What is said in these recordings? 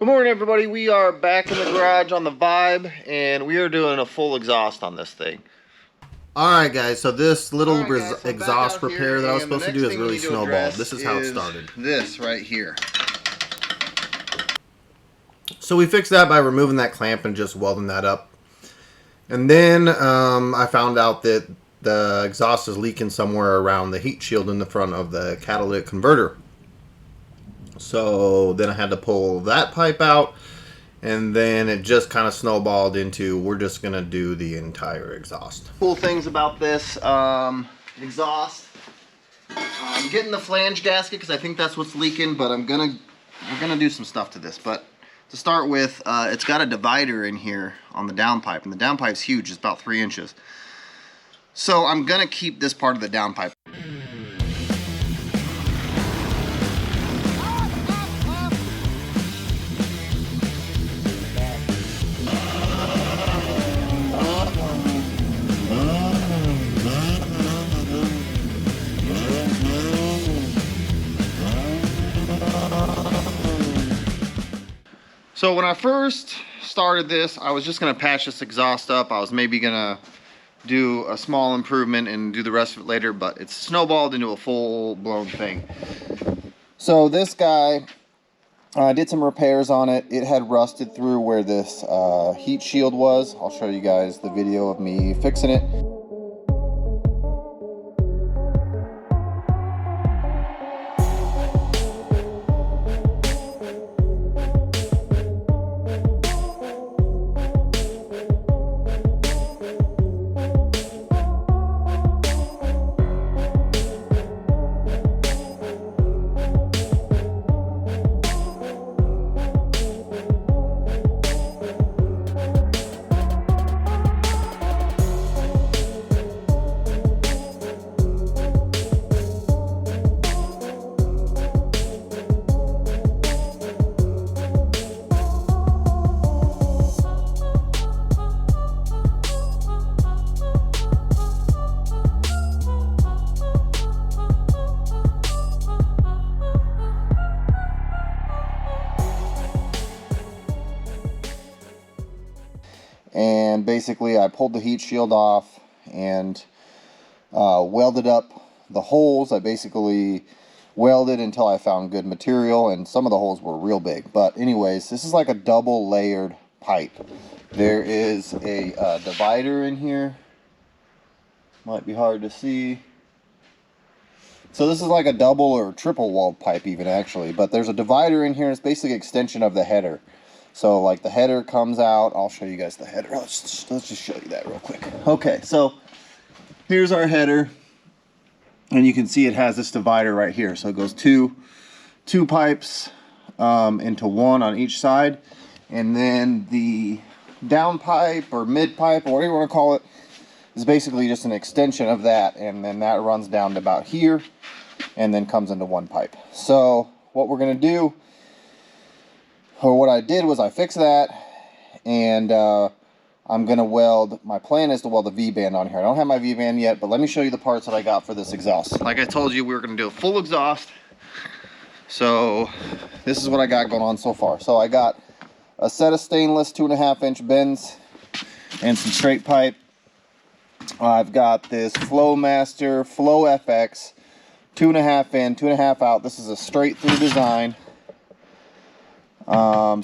Good morning, everybody. We are back in the garage on the Vibe, and we are doing a full exhaust on this thing. Alright guys, so this little exhaust repair that I was supposed to do is really snowballed. This is how it started. This right here. So we fixed that by removing that clamp and just welding that up. And then I found out that the exhaust is leaking somewhere around the heat shield in the front of the catalytic converter. So then I had to pull that pipe out, and then it just kind of snowballed into we're just going to do the entire exhaust. Cool things about this exhaust. I'm getting the flange gasket because I think that's what's leaking, but we're gonna do some stuff to this. But to start with, it's got a divider in here on the downpipe, and the downpipe's huge. It's about 3 inches. So I'm gonna keep this part of the downpipe. So when I first started this, I was just gonna patch this exhaust up. I was maybe gonna do a small improvement and do the rest of it later, but it's snowballed into a full-blown thing. So this guy, I did some repairs on it. It had rusted through where this heat shield was. I'll show you guys the video of me fixing it. And basically I pulled the heat shield off and welded up the holes. I basically welded until I found good material, and some of the holes were real big. But anyways, this is like a double layered pipe. There is a divider in here. Might be hard to see. So this is like a double or triple walled pipe even, actually. But there's a divider in here. It's basically an extension of the header. So like the header comes out. I'll show you guys the header. Let's just show you that real quick. Okay, so here's our header, and you can see it has this divider right here. So it goes two pipes into one on each side, and then the down pipe or mid pipe or whatever you want to call it is basically just an extension of that, and then that runs down to about here and then comes into one pipe. So what we're going to do, or what I did, was I fixed that, and I'm going to weld, my plan is to weld a V-band on here. I don't have my V-band yet, but let me show you the parts that I got for this exhaust. Like I told you, we were going to do a full exhaust. So this is what I got going on so far. So I got a set of stainless 2.5-inch bends and some straight pipe. I've got this Flowmaster Flow FX 2.5 in, 2.5 out. This is a straight through design.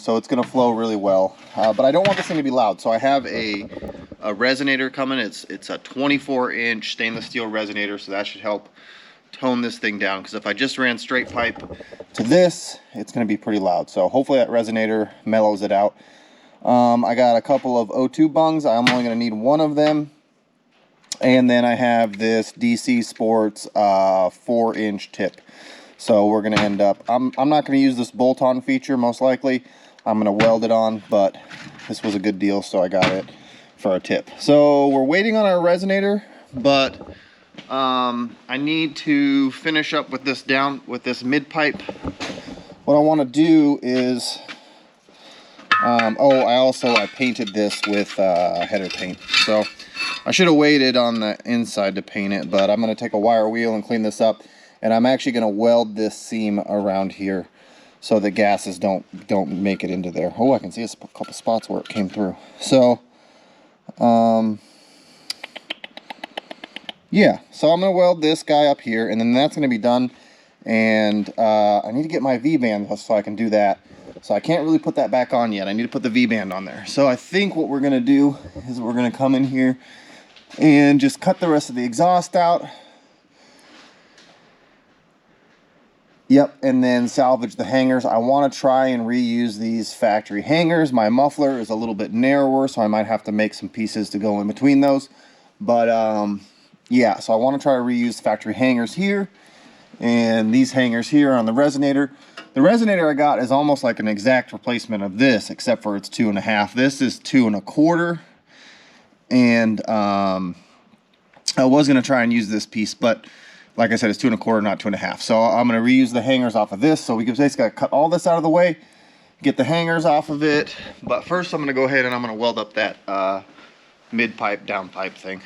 So it's going to flow really well, but I don't want this thing to be loud, so I have a resonator coming. It's a 24-inch stainless steel resonator, so that should help tone this thing down, because if I just ran straight pipe to this, it's going to be pretty loud. So hopefully that resonator mellows it out. I got a couple of O2 bungs. I'm only going to need one of them, and then I have this DC Sports 4-inch tip. So we're going to end up, I'm not going to use this bolt-on feature, most likely. I'm going to weld it on, but this was a good deal, so I got it for a tip. So we're waiting on our resonator, but I need to finish up with this mid pipe. What I want to do is, I painted this with header paint. So I should have waited on the inside to paint it, but I'm going to take a wire wheel and clean this up. And I'm actually going to weld this seam around here. so the gases don't make it into there. Oh, I can see a couple spots where it came through. So yeah, so I'm gonna weld this guy up here, and then that's gonna be done. And I need to get my V-band so I can do that. So I can't really put that back on yet. I need to put the V-band on there. So I think what we're gonna do is we're gonna come in here and just cut the rest of the exhaust out. Yep, and then salvage the hangers. I want to try and reuse these factory hangers. My muffler is a little bit narrower, so I might have to make some pieces to go in between those. But yeah, so I want to try to reuse the factory hangers here and these hangers here on the resonator. The resonator I got is almost like an exact replacement of this, except for it's 2.5. This is 2 1/4. And I was going to try and use this piece, but like I said, it's 2 1/4, not 2.5. So I'm going to reuse the hangers off of this. So we can basically cut all this out of the way, get the hangers off of it. But first I'm going to go ahead and I'm going to weld up that mid pipe, down pipe thing.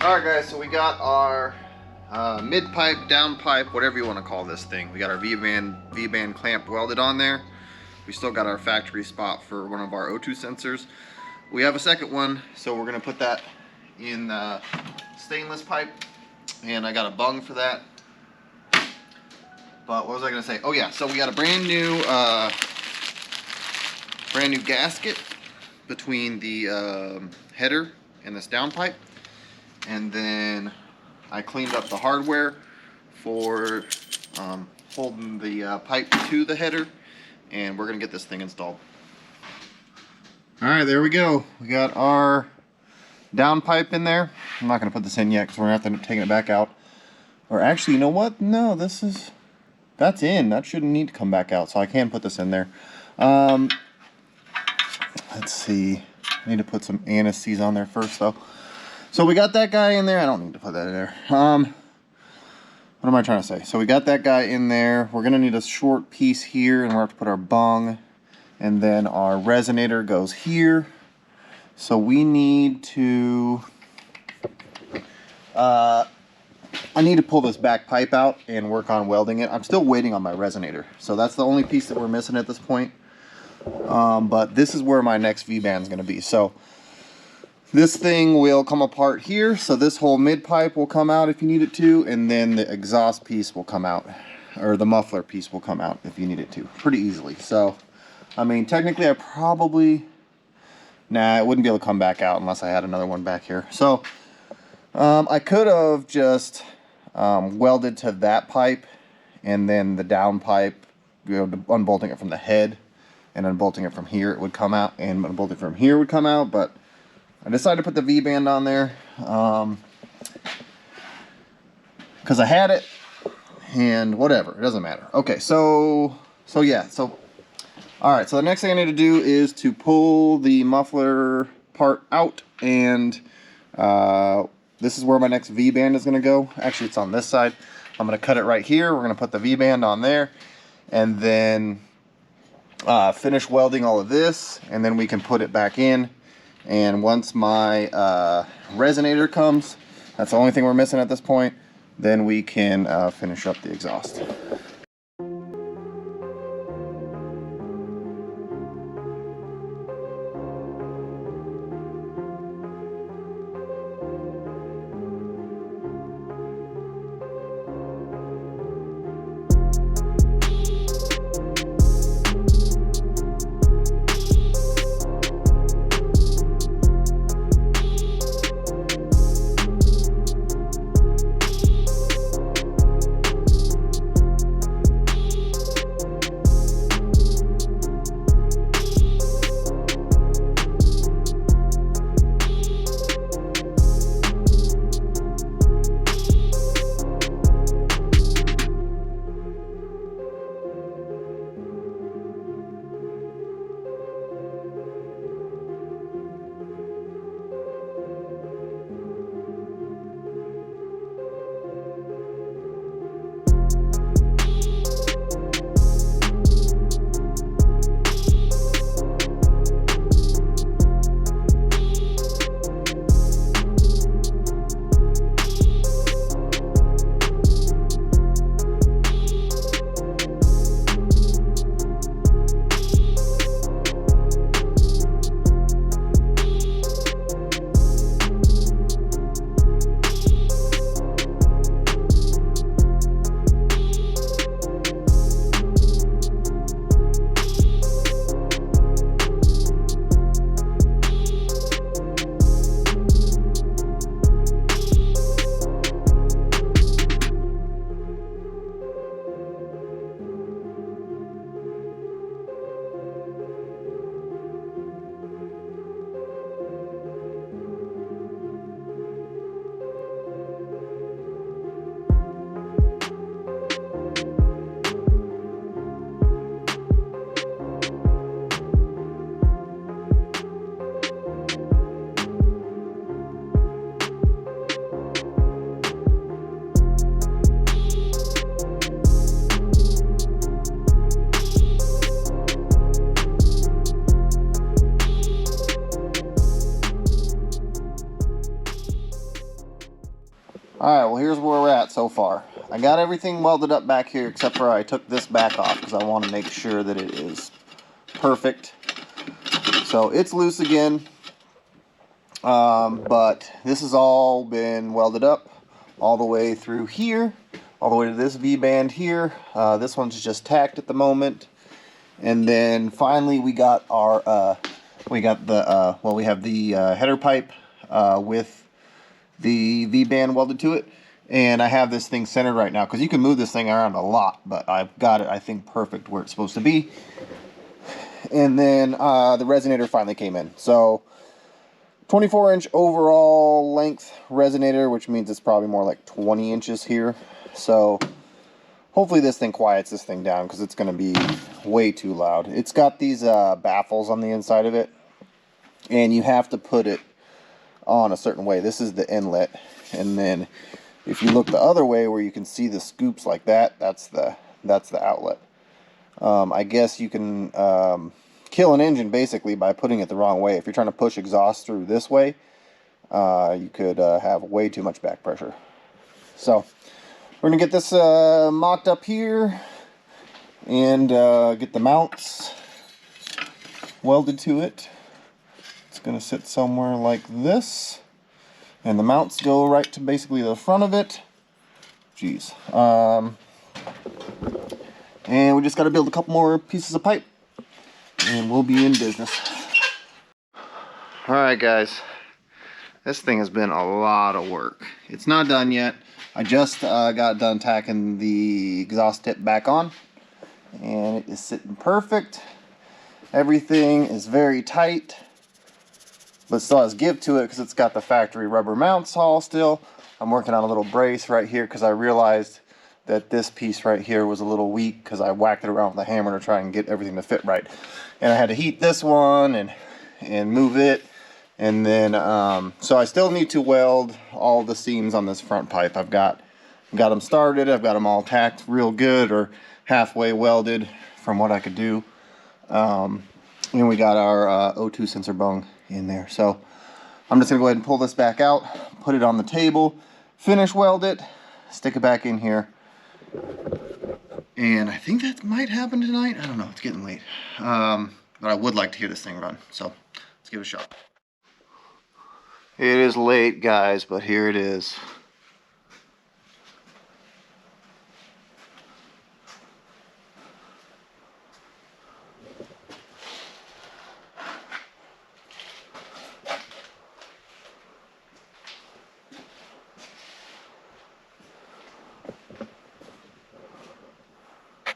Alright guys, so we got our mid pipe, down pipe, whatever you want to call this thing. We got our V-band clamp welded on there. We still got our factory spot for one of our O2 sensors. We have a second one, so we're going to put that in stainless pipe, and I got a bung for that. But what was I going to say? Oh yeah, so we got a brand new gasket between the header and this down pipe. And then I cleaned up the hardware for holding the pipe to the header, and we're gonna get this thing installed. All right, there we go. We got our down pipe in there. I'm not gonna put this in yet because we're gonna have to take it back out. Or actually, you know what? No, that's in. That shouldn't need to come back out, so I can put this in there. Let's see. I need to put some anise on there first, though. So we got that guy in there. I don't need to put that in there. What am I trying to say? So we got that guy in there. We're gonna need a short piece here, and we're gonna have to put our bung, and then our resonator goes here. So we need to I need to pull this back pipe out and work on welding it. I'm still waiting on my resonator, so that's the only piece that we're missing at this point. But this is where my next V-band is going to be. So this thing will come apart here. So this whole mid pipe will come out if you need it to, and then the exhaust piece will come out, or the muffler piece will come out if you need it to, pretty easily. So, I mean, technically I probably, nah, it wouldn't be able to come back out unless I had another one back here. So I could have just welded to that pipe, and then the down pipe, you know, unbolting it from the head and unbolting it from here, it would come out, and unbolting from here would come out. But I decided to put the V-band on there because I had it, and whatever, it doesn't matter. Okay, so yeah, so all right, so the next thing I need to do is to pull the muffler part out, and this is where my next V-band is going to go. Actually, it's on this side. I'm going to cut it right here. We're going to put the V-band on there, and then finish welding all of this, and then we can put it back in. And once my resonator comes, that's the only thing we're missing at this point, then we can finish up the exhaust. Alright, well here's where we're at so far. I got everything welded up back here except for I took this back off because I want to make sure that it is perfect. So it's loose again, but this has all been welded up all the way through here, all the way to this V-band here. This one's just tacked at the moment. And then finally we got our, we have the header pipe with the V-band welded to it, and I have this thing centered right now because you can move this thing around a lot, but I've got it, I think, perfect where it's supposed to be. And then the resonator finally came in. So 24-inch overall length resonator, which means it's probably more like 20 inches here. So hopefully this thing quiets this thing down because it's going to be way too loud. It's got these baffles on the inside of it, and you have to put it on a certain way. This is the inlet, and then if you look the other way where you can see the scoops like that, that's the outlet. I guess you can kill an engine basically by putting it the wrong way. If you're trying to push exhaust through this way, you could have way too much back pressure. So we're gonna get this mocked up here and get the mounts welded to it. It's going to sit somewhere like this. And the mounts go right to basically the front of it. Jeez. And we just got to build a couple more pieces of pipe. And we'll be in business. Alright guys. This thing has been a lot of work. It's not done yet. I just got done tacking the exhaust tip back on. And it is sitting perfect. Everything is very tight. But still has give to it because it's got the factory rubber mounts all still. I'm working on a little brace right here because I realized that this piece right here was a little weak because I whacked it around with a hammer to try and get everything to fit right. And I had to heat this one and move it. And then, so I still need to weld all the seams on this front pipe. I've got them started. I've got them all tacked real good or halfway welded from what I could do. And we got our O2 sensor bung in there. So I'm just gonna go ahead and pull this back out, put it on the table, finish weld it, stick it back in here. And I think that might happen tonight. I don't know, it's getting late. But I would like to hear this thing run. So let's give it a shot. It is late, guys, but here it is.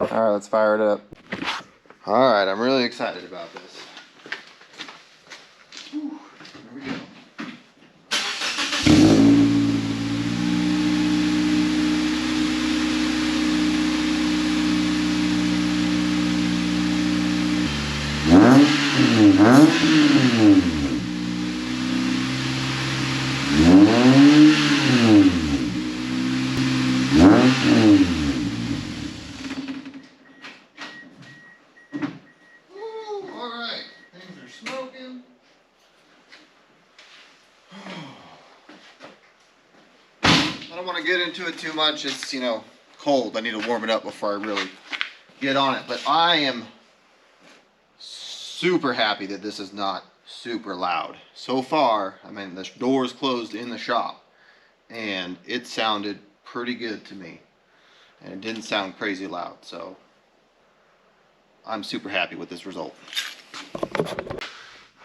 All right, let's fire it up. All right, I'm really excited about this. Whew, here we go. Alright, things are smoking. I don't want to get into it too much. It's, you know, cold. I need to warm it up before I really get on it. But I am super happy that this is not super loud. So far, I mean, the door is closed in the shop, and it sounded pretty good to me. And it didn't sound crazy loud, so I'm super happy with this result.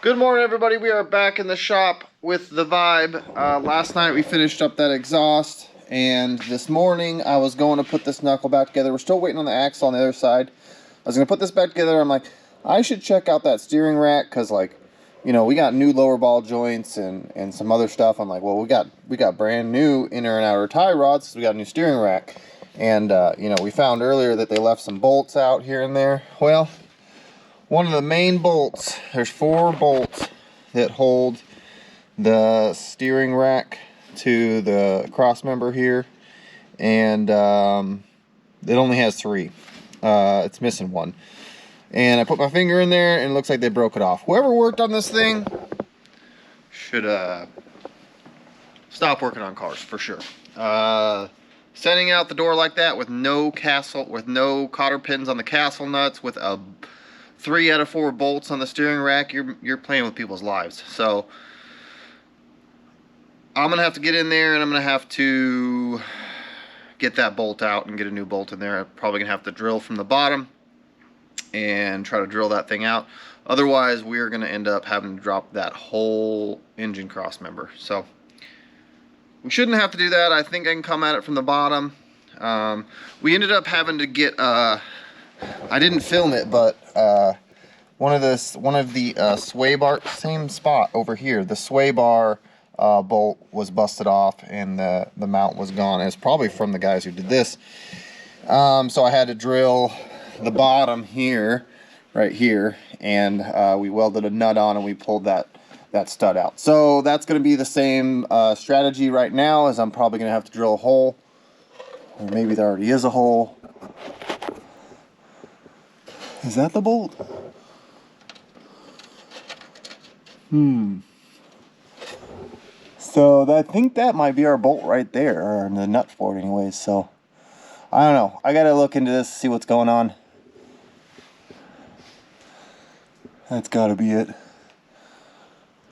Good morning, everybody. We are back in the shop with the Vibe. Last night we finished up that exhaust, and this morning I was going to put this knuckle back together. We're still waiting on the axle on the other side. I was going to put this back together. I'm like, I should check out that steering rack because, like, you know, we got new lower ball joints and some other stuff. I'm like, well, we got brand new inner and outer tie rods, so we got a new steering rack. And, you know, we found earlier that they left some bolts out here and there. Well, one of the main bolts, there's 4 bolts that hold the steering rack to the cross member here. And it only has 3. It's missing 1. And I put my finger in there and it looks like they broke it off. Whoever worked on this thing should stop working on cars for sure. Sending out the door like that with no cotter pins on the castle nuts, with a 3 out of 4 bolts on the steering rack, you're playing with people's lives. So I'm gonna have to get in there and I'm gonna have to get that bolt out and get a new bolt in there. I'm probably gonna have to drill from the bottom and try to drill that thing out. Otherwise, we're gonna end up having to drop that whole engine cross member. So we shouldn't have to do that. I think I can come at it from the bottom. We ended up having to get, I didn't film it, but one of the sway bar, same spot over here, the sway bar bolt was busted off and the mount was gone. It's probably from the guys who did this. So I had to drill the bottom here, right here, and we welded a nut on and we pulled that stud out. So that's going to be the same strategy right now, as I'm probably going to have to drill a hole, or maybe there already is a hole. Is that the bolt? So I think that might be our bolt right there, or the nut for it anyways. So I don't know. I got to look into this, see what's going on. That's got to be it.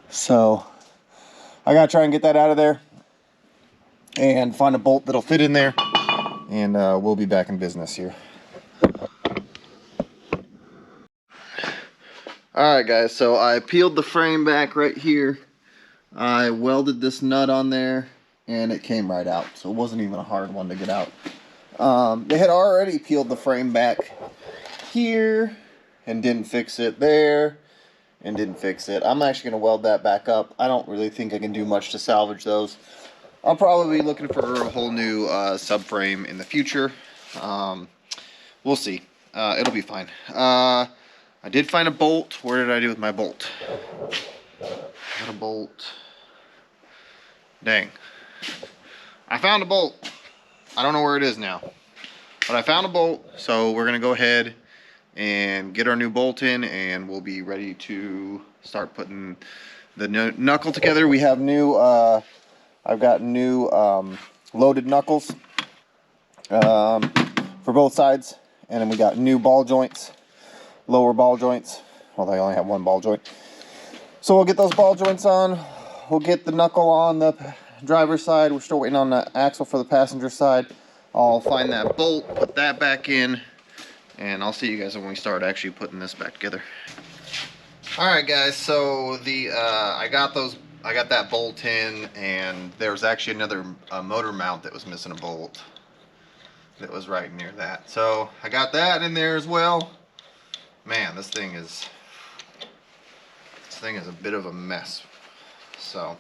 So I gotta try and get that out of there and find a bolt that'll fit in there, and we'll be back in business here. Alright guys, so I peeled the frame back right here. I welded this nut on there and it came right out, so it wasn't even a hard one to get out. They had already peeled the frame back here and didn't fix it there and didn't fix it. I'm actually going to weld that back up. I don't really think I can do much to salvage those. I'll probably be looking for a whole new subframe in the future. We'll see. It'll be fine. I did find a bolt. Where did I do with my bolt? Got a bolt. Dang. I found a bolt. I don't know where it is now. But I found a bolt, so we're going to go ahead and get our new bolt in, and we'll be ready to start putting the knuckle together. We have new, I've got new loaded knuckles for both sides, and then we got new ball joints, lower ball joints. Well, they only have one ball joint. So we'll get those ball joints on. We'll get the knuckle on the driver's side. We're still waiting on the axle for the passenger side. I'll find that bolt, put that back in, and I'll see you guys when we start actually putting this back together. Alright guys, so I got that bolt in, and there's actually another motor mount that was missing a bolt that was right near that. So I got that in there as well. Man, this thing is a bit of a mess. So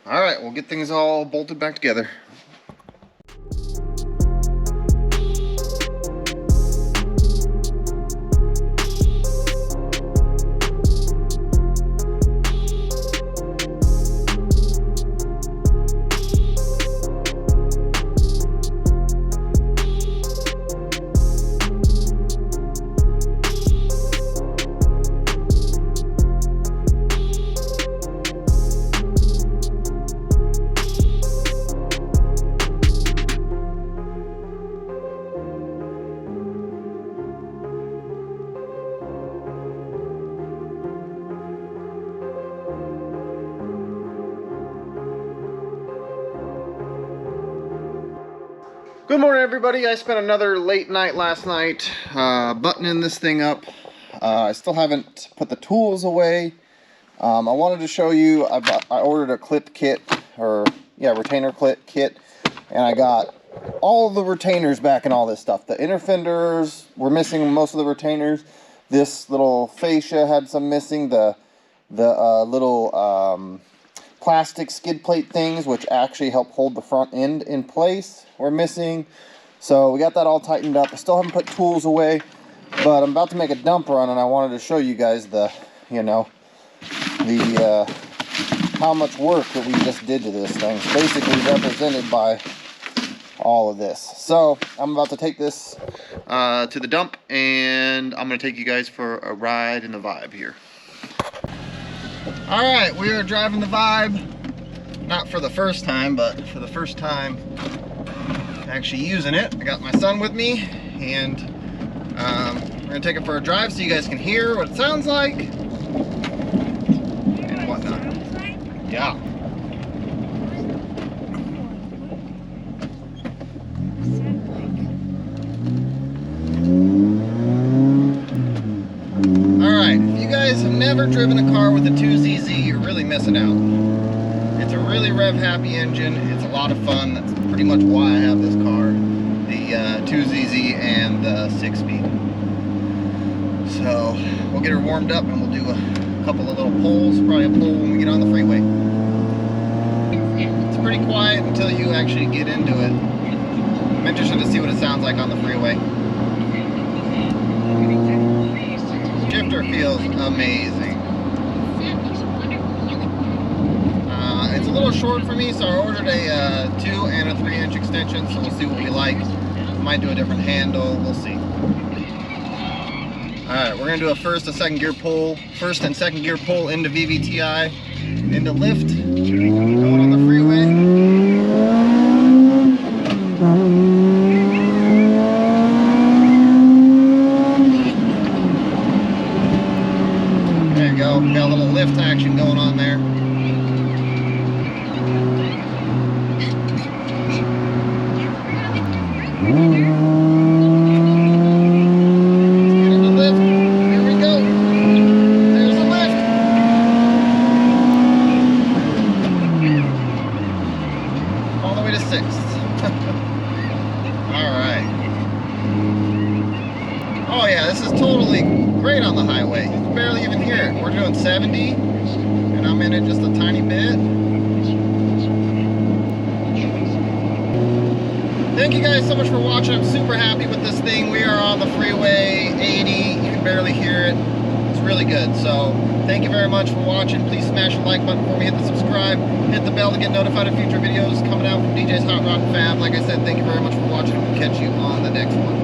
all right, we'll get things all bolted back together. Good morning, everybody. I spent another late night last night buttoning this thing up. I still haven't put the tools away. I wanted to show you, I ordered a clip kit, retainer clip kit, and I got all the retainers back and all this stuff. The inner fenders were missing most of the retainers. This little fascia had some missing. The little plastic skid plate things, which actually help hold the front end in place, were missing. So we got that all tightened up. I still haven't put tools away, but I'm about to make a dump run, and I wanted to show you guys how much work that we just did to this thing. It's basically represented by all of this. So I'm about to take this to the dump, and I'm going to take you guys for a ride in the Vibe here. Alright, we are driving the Vibe, not for the first time, but for the first time actually using it. I got my son with me, and we're going to take it for a drive so you guys can hear what it sounds like and whatnot. Yeah. Alright, if you guys have never driven a car with a 2ZZ, you're really missing out. It's a really rev-happy engine. It's a lot of fun. That's pretty much why I have this car. The 2ZZ and the 6-speed. So, we'll get her warmed up and we'll do a couple of little pulls. Probably a pull when we get on the freeway. It's pretty quiet until you actually get into it. I'm interested to see what it sounds like on the freeway. Shifter feels amazing. It's a little short for me, so I ordered a 2 and a 3-inch extension, so we'll see what we like. Might do a different handle, we'll see. Alright, we're going to do a first and second gear pull into VVTI, into lift, going on the freeway. There you go, got a little lift action going on there. Oh yeah, this is totally great on the highway. You can barely even hear it. We're doing 70, and I'm in it just a tiny bit. Thank you guys so much for watching. I'm super happy with this thing. We are on the freeway, 80. You can barely hear it. It's really good. So thank you very much for watching. Please smash the like button for me. Hit the subscribe. Hit the bell to get notified of future videos coming out from DJ's Hot Rod Fab. Like I said, thank you very much for watching. We'll catch you on the next one.